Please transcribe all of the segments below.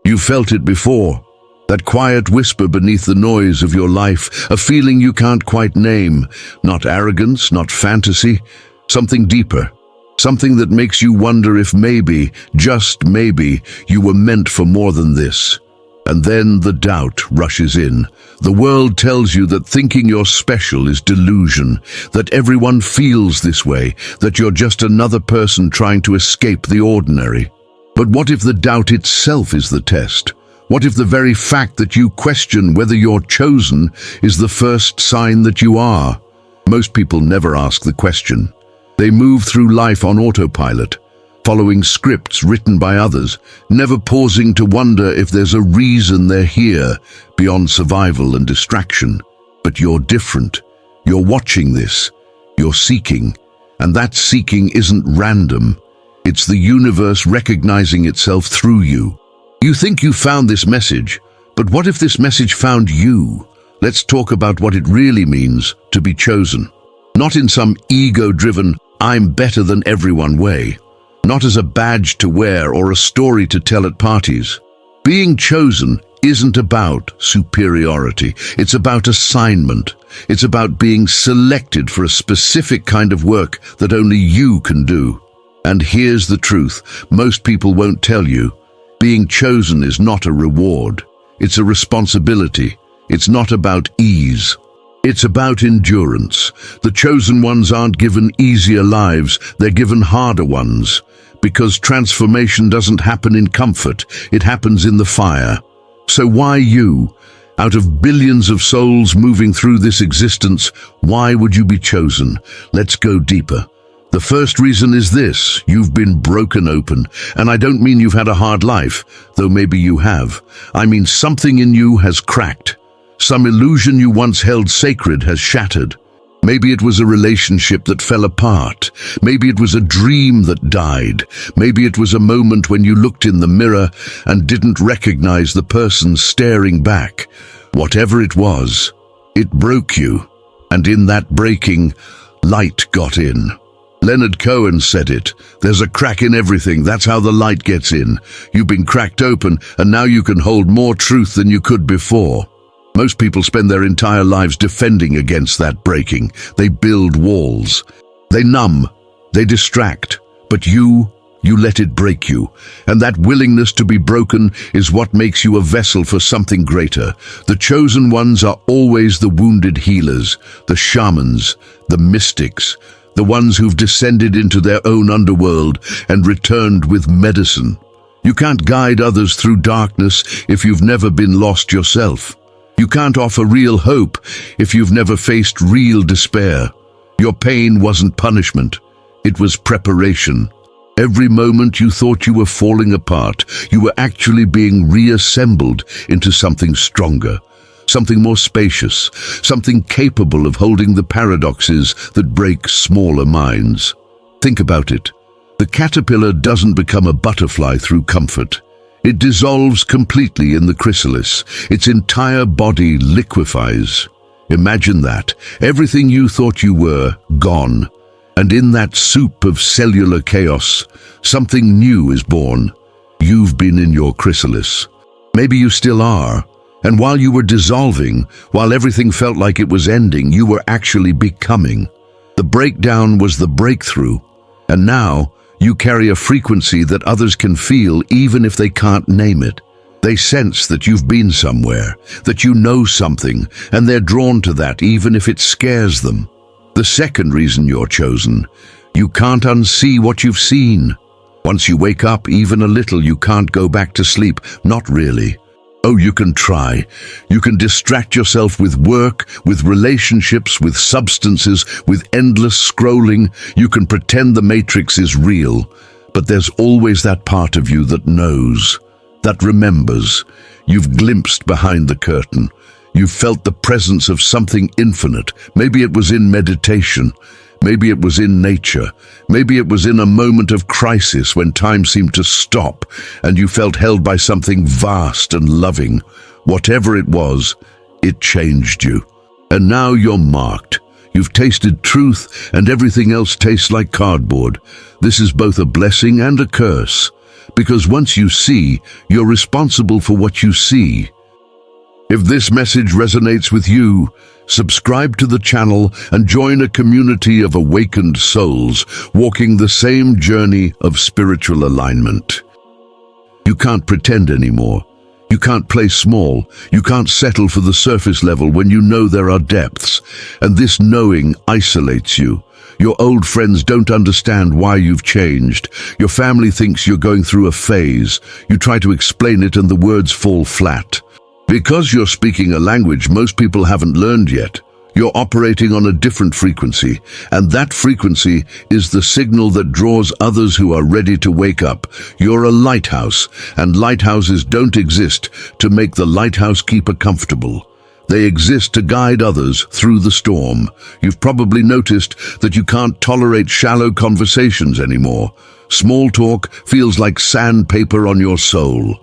You felt it before. That quiet whisper beneath the noise of your life, a feeling you can't quite name. Not arrogance, not fantasy, something deeper. Something that makes you wonder if maybe, just maybe, you were meant for more than this. And then the doubt rushes in. The world tells you that thinking you're special is delusion, that everyone feels this way, that you're just another person trying to escape the ordinary. But what if the doubt itself is the test? What if the very fact that you question whether you're chosen is the first sign that you are? Most people never ask the question. They move through life on autopilot, following scripts written by others, never pausing to wonder if there's a reason they're here, beyond survival and distraction. But you're different. You're watching this. You're seeking. And that seeking isn't random. It's the universe recognizing itself through you. You think you found this message, but what if this message found you? Let's talk about what it really means to be chosen. Not in some ego-driven, I'm better than everyone way. Not as a badge to wear or a story to tell at parties. Being chosen isn't about superiority. It's about assignment. It's about being selected for a specific kind of work that only you can do. And here's the truth. Most people won't tell you. Being chosen is not a reward. It's a responsibility. It's not about ease. It's about endurance. The chosen ones aren't given easier lives, they're given harder ones. Because transformation doesn't happen in comfort, it happens in the fire. So why you? Out of billions of souls moving through this existence, why would you be chosen? Let's go deeper. The first reason is this: you've been broken open. And I don't mean you've had a hard life, though maybe you have. I mean something in you has cracked. Some illusion you once held sacred has shattered. Maybe it was a relationship that fell apart. Maybe it was a dream that died. Maybe it was a moment when you looked in the mirror and didn't recognize the person staring back. Whatever it was, it broke you. And in that breaking, light got in. Leonard Cohen said it. There's a crack in everything. That's how the light gets in. You've been cracked open, and now you can hold more truth than you could before. Most people spend their entire lives defending against that breaking. They build walls. They numb. They distract. But you let it break you. And that willingness to be broken is what makes you a vessel for something greater. The chosen ones are always the wounded healers, the shamans, the mystics, the ones who've descended into their own underworld and returned with medicine. You can't guide others through darkness if you've never been lost yourself. You can't offer real hope if you've never faced real despair. Your pain wasn't punishment. It was preparation. Every moment you thought you were falling apart, you were actually being reassembled into something stronger, something more spacious, something capable of holding the paradoxes that break smaller minds. Think about it. The caterpillar doesn't become a butterfly through comfort. It dissolves completely in the chrysalis. Its entire body liquefies. Imagine that. Everything you thought you were, gone. And in that soup of cellular chaos, something new is born. You've been in your chrysalis. Maybe you still are. And while you were dissolving, while everything felt like it was ending, you were actually becoming. The breakdown was the breakthrough. And now, you carry a frequency that others can feel even if they can't name it. They sense that you've been somewhere, that you know something, and they're drawn to that even if it scares them. The second reason you're chosen: you can't unsee what you've seen. Once you wake up even a little, you can't go back to sleep. Not really. Oh, you can try. You can distract yourself with work, with relationships, with substances, with endless scrolling. You can pretend the matrix is real. But there's always that part of you that knows, that remembers. You've glimpsed behind the curtain. You've felt the presence of something infinite. Maybe it was in meditation. Maybe it was in nature. Maybe it was in a moment of crisis when time seemed to stop and you felt held by something vast and loving. Whatever it was, it changed you. And now you're marked. You've tasted truth and everything else tastes like cardboard. This is both a blessing and a curse. Because once you see, you're responsible for what you see. If this message resonates with you, subscribe to the channel and join a community of awakened souls walking the same journey of spiritual alignment. You can't pretend anymore. You can't play small. You can't settle for the surface level when you know there are depths. And this knowing isolates you. Your old friends don't understand why you've changed. Your family thinks you're going through a phase. You try to explain it and the words fall flat. Because you're speaking a language most people haven't learned yet, you're operating on a different frequency, and that frequency is the signal that draws others who are ready to wake up. You're a lighthouse, and lighthouses don't exist to make the lighthouse keeper comfortable. They exist to guide others through the storm. You've probably noticed that you can't tolerate shallow conversations anymore. Small talk feels like sandpaper on your soul.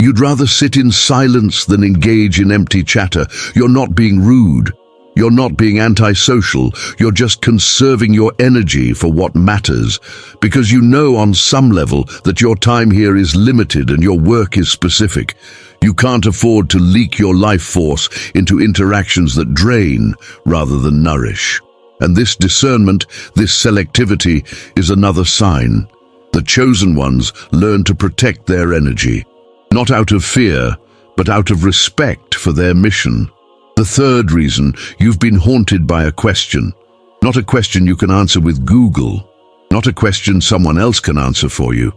You'd rather sit in silence than engage in empty chatter. You're not being rude. You're not being antisocial. You're just conserving your energy for what matters, because you know on some level that your time here is limited and your work is specific. You can't afford to leak your life force into interactions that drain rather than nourish. And this discernment, this selectivity, is another sign. The chosen ones learn to protect their energy. Not out of fear, but out of respect for their mission. The third reason, you've been haunted by a question. Not a question you can answer with Google. Not a question someone else can answer for you.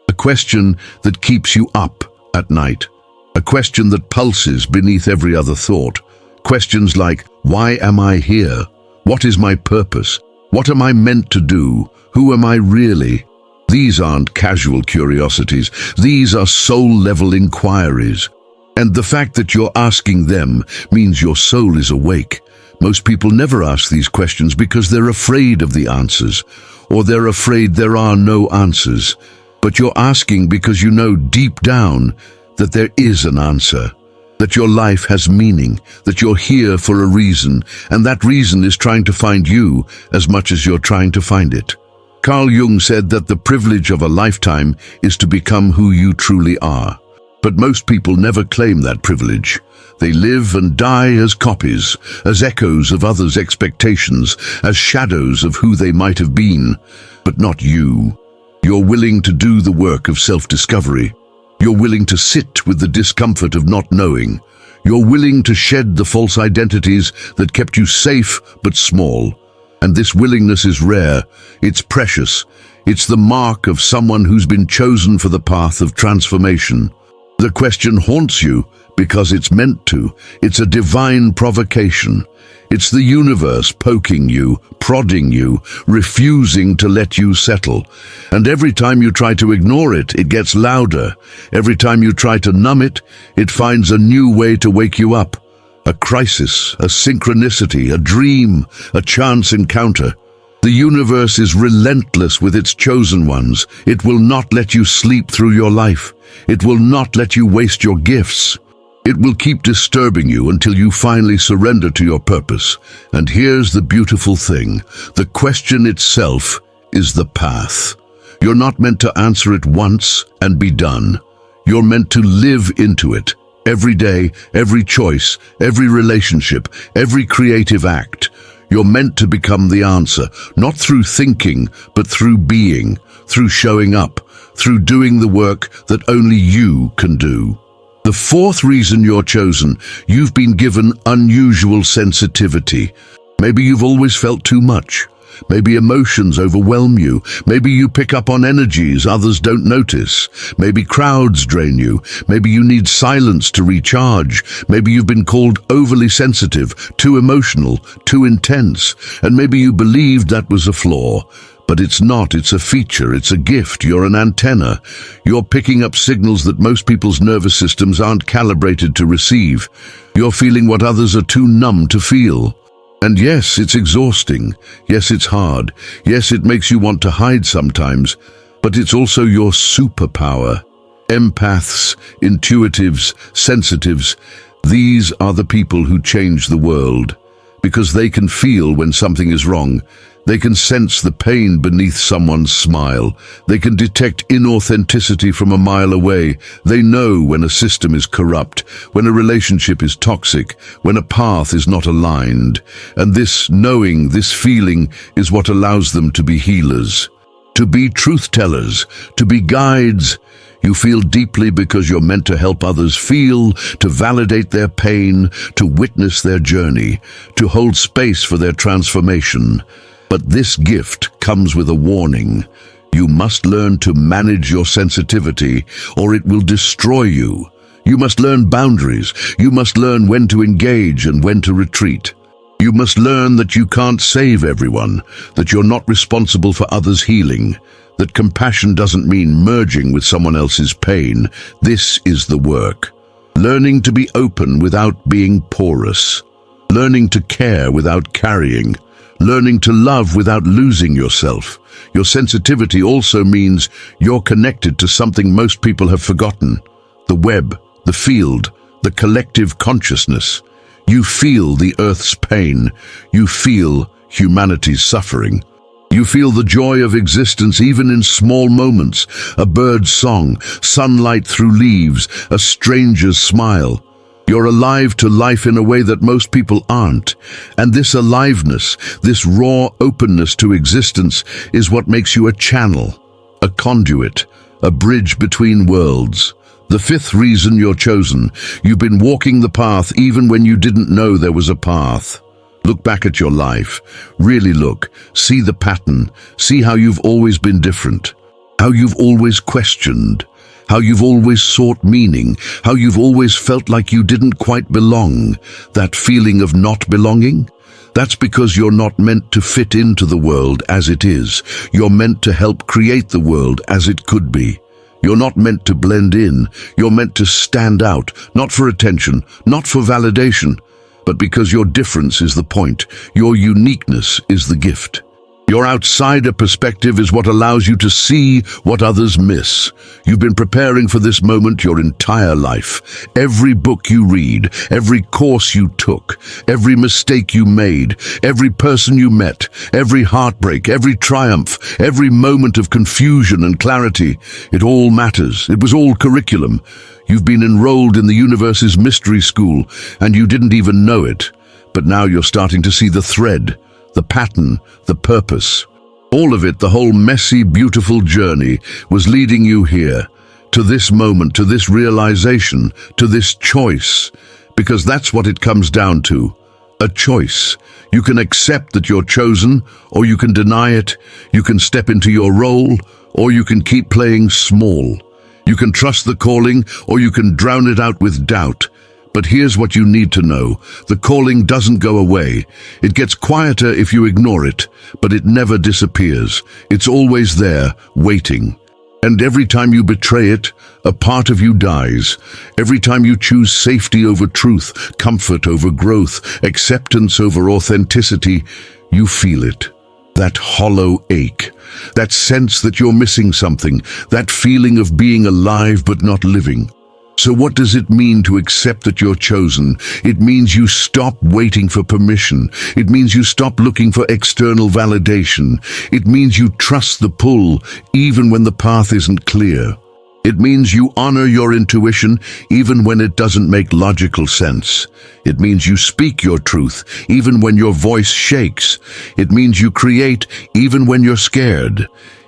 A question that keeps you up at night. A question that pulses beneath every other thought. Questions like, why am I here? What is my purpose? What am I meant to do? Who am I really? These aren't casual curiosities. These are soul-level inquiries. And the fact that you're asking them means your soul is awake. Most people never ask these questions because they're afraid of the answers, or they're afraid there are no answers. But you're asking because you know deep down that there is an answer, that your life has meaning, that you're here for a reason, and that reason is trying to find you as much as you're trying to find it. Carl Jung said that the privilege of a lifetime is to become who you truly are. But most people never claim that privilege. They live and die as copies, as echoes of others' expectations, as shadows of who they might have been. But not you. You're willing to do the work of self-discovery. You're willing to sit with the discomfort of not knowing. You're willing to shed the false identities that kept you safe but small. And this willingness is rare, it's precious, it's the mark of someone who's been chosen for the path of transformation. The question haunts you because it's meant to. It's a divine provocation. It's the universe poking you, prodding you, refusing to let you settle. And every time you try to ignore it, it gets louder. Every time you try to numb it, it finds a new way to wake you up. A crisis, a synchronicity, a dream, a chance encounter. The universe is relentless with its chosen ones. It will not let you sleep through your life. It will not let you waste your gifts. It will keep disturbing you until you finally surrender to your purpose. And here's the beautiful thing. The question itself is the path. You're not meant to answer it once and be done. You're meant to live into it. Every day, every choice, every relationship, every creative act. You're meant to become the answer, not through thinking, but through being, through showing up, through doing the work that only you can do. The fourth reason you're chosen, you've been given unusual sensitivity. Maybe you've always felt too much. Maybe emotions overwhelm you. Maybe you pick up on energies others don't notice. Maybe crowds drain you. Maybe you need silence to recharge. Maybe you've been called overly sensitive, too emotional, too intense. And maybe you believed that was a flaw. But it's not, it's a feature, it's a gift, you're an antenna. You're picking up signals that most people's nervous systems aren't calibrated to receive. You're feeling what others are too numb to feel. And yes, it's exhausting. Yes, it's hard. Yes, it makes you want to hide sometimes. But it's also your superpower. Empaths, intuitives, sensitives, these are the people who change the world. because they can feel when something is wrong. They can sense the pain beneath someone's smile. They can detect inauthenticity from a mile away. They know when a system is corrupt, when a relationship is toxic, when a path is not aligned. And this knowing, this feeling, is what allows them to be healers, to be truth-tellers, to be guides. You feel deeply because you're meant to help others feel, to validate their pain, to witness their journey, to hold space for their transformation. But this gift comes with a warning. You must learn to manage your sensitivity, or it will destroy you. You must learn boundaries. You must learn when to engage and when to retreat. You must learn that you can't save everyone, that you're not responsible for others' healing, that compassion doesn't mean merging with someone else's pain. This is the work. Learning to be open without being porous. Learning to care without carrying. Learning to love without losing yourself. Your sensitivity also means you're connected to something most people have forgotten. The web, the field, the collective consciousness. You feel the earth's pain. You feel humanity's suffering. You feel the joy of existence even in small moments. A bird's song, sunlight through leaves, a stranger's smile. You're alive to life in a way that most people aren't. And this aliveness, this raw openness to existence is what makes you a channel, a conduit, a bridge between worlds. The fifth reason you're chosen: you've been walking the path even when you didn't know there was a path. Look back at your life. Really look. See the pattern. See how you've always been different. How you've always questioned. How you've always sought meaning, how you've always felt like you didn't quite belong. That feeling of not belonging? That's because you're not meant to fit into the world as it is. You're meant to help create the world as it could be. You're not meant to blend in. You're meant to stand out, not for attention, not for validation, but because your difference is the point. Your uniqueness is the gift. Your outsider perspective is what allows you to see what others miss. You've been preparing for this moment your entire life. Every book you read, every course you took, every mistake you made, every person you met, every heartbreak, every triumph, every moment of confusion and clarity, it all matters. It was all curriculum. You've been enrolled in the universe's mystery school, and you didn't even know it. But now you're starting to see the thread, the pattern, the purpose. All of it, the whole messy, beautiful journey, was leading you here, to this moment, to this realization, to this choice. Because that's what it comes down to. A choice. You can accept that you're chosen, or you can deny it. You can step into your role, or you can keep playing small. You can trust the calling, or you can drown it out with doubt. But here's what you need to know. The calling doesn't go away. It gets quieter if you ignore it, but it never disappears. It's always there, waiting. And every time you betray it, a part of you dies. Every time you choose safety over truth, comfort over growth, acceptance over authenticity, you feel it. That hollow ache, that sense that you're missing something, that feeling of being alive but not living. So what does it mean to accept that you're chosen? It means you stop waiting for permission. It means you stop looking for external validation. It means you trust the pull, even when the path isn't clear. It means you honor your intuition, even when it doesn't make logical sense. It means you speak your truth, even when your voice shakes. It means you create, even when you're scared.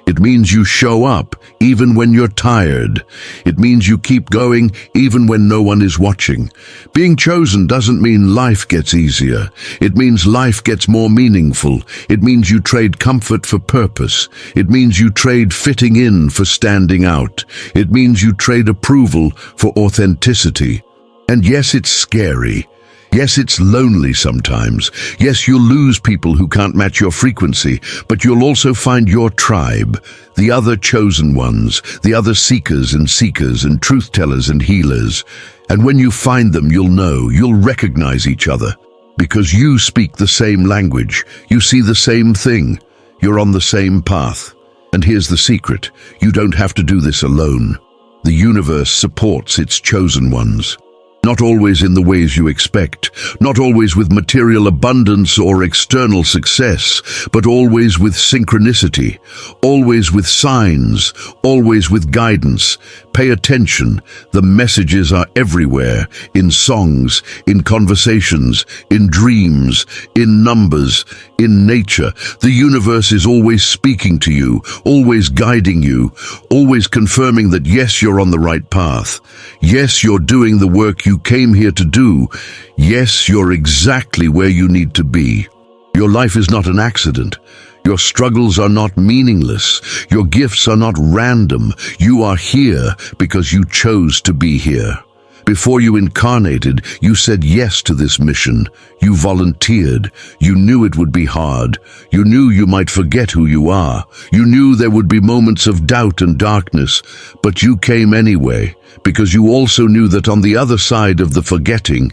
It means you show up, even when you're tired. It means you keep going, even when no one is watching. Being chosen doesn't mean life gets easier. It means life gets more meaningful. It means you trade comfort for purpose. It means you trade fitting in for standing out. It means you trade approval for authenticity. And yes, it's scary. Yes, it's lonely sometimes. Yes, you'll lose people who can't match your frequency, but you'll also find your tribe, the other chosen ones, the other seekers and truth-tellers and healers. And when you find them, you'll recognize each other, because you speak the same language, you see the same thing, you're on the same path. And here's the secret: you don't have to do this alone. The universe supports its chosen ones. Not always in the ways you expect, not always with material abundance or external success, but always with synchronicity, always with signs, always with guidance. Pay attention. The messages are everywhere, in songs, in conversations, in dreams, in numbers, in nature. The universe is always speaking to you, always guiding you, always confirming that yes, you're on the right path. Yes, you're doing the work you came here to do. Yes, you're exactly where you need to be. Your life is not an accident. Your struggles are not meaningless. Your gifts are not random. You are here because you chose to be here. Before you incarnated, you said yes to this mission. You volunteered. You knew it would be hard. You knew you might forget who you are. You knew there would be moments of doubt and darkness, but you came anyway, because you also knew that on the other side of the forgetting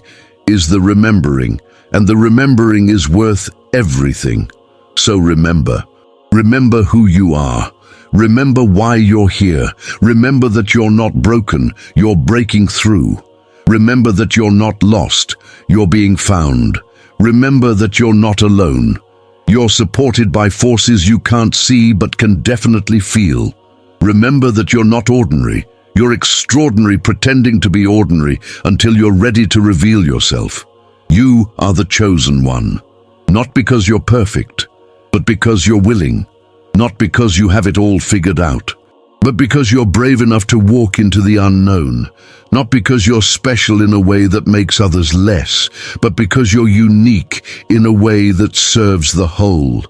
is the remembering, and the remembering is worth everything. So remember. Remember who you are. Remember why you're here. Remember that you're not broken, you're breaking through. Remember that you're not lost, you're being found. Remember that you're not alone. You're supported by forces you can't see but can definitely feel. Remember that you're not ordinary. You're extraordinary, pretending to be ordinary until you're ready to reveal yourself. You are the chosen one. Not because you're perfect, but because you're willing. Not because you have it all figured out, but because you're brave enough to walk into the unknown. Not because you're special in a way that makes others less, but because you're unique in a way that serves the whole.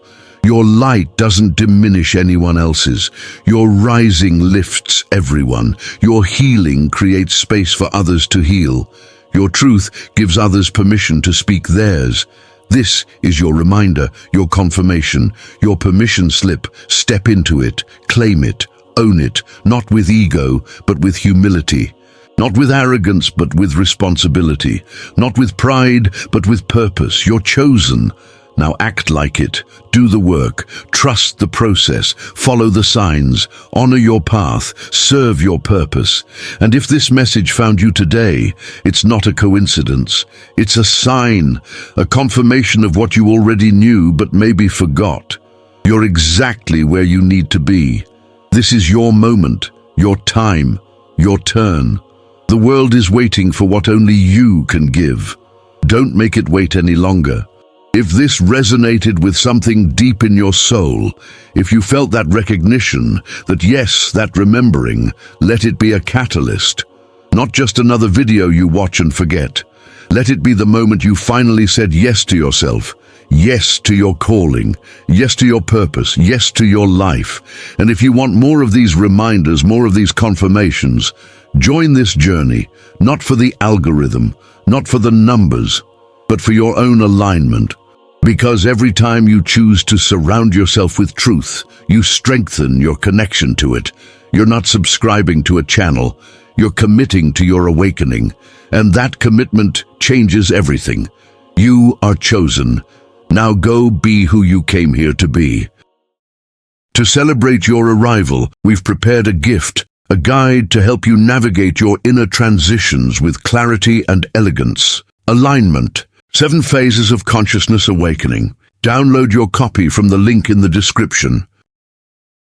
Your light doesn't diminish anyone else's. Your rising lifts everyone. Your healing creates space for others to heal. Your truth gives others permission to speak theirs. This is your reminder, your confirmation, your permission slip. Step into it, claim it, own it, not with ego, but with humility. Not with arrogance, but with responsibility. Not with pride, but with purpose. You're chosen. Now act like it. Do the work. Trust the process. Follow the signs. Honor your path. Serve your purpose. And if this message found you today, it's not a coincidence. It's a sign, a confirmation of what you already knew but maybe forgot. You're exactly where you need to be. This is your moment, your time, your turn. The world is waiting for what only you can give. Don't make it wait any longer. If this resonated with something deep in your soul, if you felt that recognition, that yes, that remembering, let it be a catalyst. Not just another video you watch and forget. Let it be the moment you finally said yes to yourself, yes to your calling, yes to your purpose, yes to your life. And if you want more of these reminders, more of these confirmations, join this journey, not for the algorithm, not for the numbers, but for your own alignment. Because every time you choose to surround yourself with truth, you strengthen your connection to it. You're not subscribing to a channel, you're committing to your awakening. And that commitment changes everything. You are chosen. Now go be who you came here to be. To celebrate your arrival, we've prepared a gift, a guide to help you navigate your inner transitions with clarity and elegance. Alignment. 7 Phases of Consciousness Awakening. Download your copy from the link in the description.